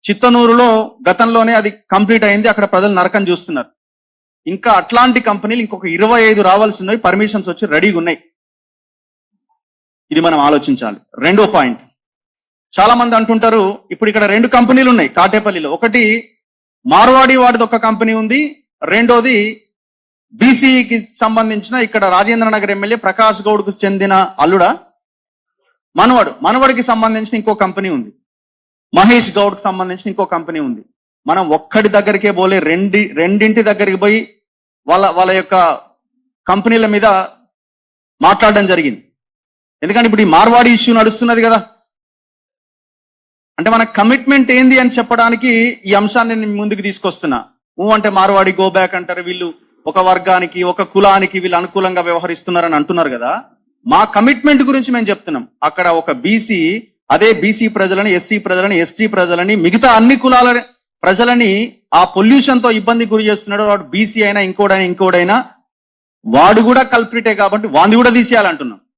చిత్తనూరులో గతంలోనే అది కంప్లీట్ అయింది, అక్కడ ప్రజలు నరకం చూస్తున్నారు. ఇంకా అట్లాంటి కంపెనీలు ఇంకొక 25 రావాల్సి ఉన్నాయి, పర్మిషన్స్ వచ్చి రెడీగా ఉన్నాయి. ఇది మనం ఆలోచించాలి. రెండో పాయింట్, చాలా మంది అంటుంటారు ఇప్పుడు ఇక్కడ 2 కంపెనీలు ఉన్నాయి కాటేపల్లిలో. ఒకటి మార్వాడి వాడిది ఒక కంపెనీ ఉంది, రెండోది బీసీకి సంబంధించిన ఇక్కడ రాజేంద్ర నగర్ ఎమ్మెల్యే ప్రకాష్ గౌడ్ కు చెందిన అల్లుడా మనవడికి సంబంధించిన ఇంకో కంపెనీ ఉంది, మహేష్ గౌడ్ కు సంబంధించిన ఇంకో కంపెనీ ఉంది. మనం ఒక్కడి దగ్గరికే పోలే, రెండింటి దగ్గరికి పోయి వాళ్ళ యొక్క కంపెనీల మీద మాట్లాడడం జరిగింది. ఎందుకంటే ఇప్పుడు ఈ మార్వాడి ఇష్యూ నడుస్తున్నది కదా, అంటే మన కమిట్మెంట్ ఏంది అని చెప్పడానికి ఈ అంశాన్ని నేను ముందుకు తీసుకొస్తున్నా. అంటే మార్వాడి గో బ్యాక్ అంటారు, వీళ్ళు ఒక వర్గానికి ఒక కులానికి వీళ్ళు అనుకూలంగా వ్యవహరిస్తున్నారని అంటున్నారు కదా. మా కమిట్మెంట్ గురించి మేము చెప్తున్నాం. అక్కడ ఒక బీసీ అదే బీసీ ప్రజలని, ఎస్సీ ప్రజలని, ఎస్టీ ప్రజలని, మిగతా అన్ని కులాల ప్రజలని ఆ పొల్యూషన్ తో ఇబ్బంది గురి చేస్తున్నాడు. వాడు బీసీ అయినా ఇంకోడైనా వాడు కూడా కల్ప్రిటే కాబట్టి వాడిని కూడా తీసేయాలంటున్నాం.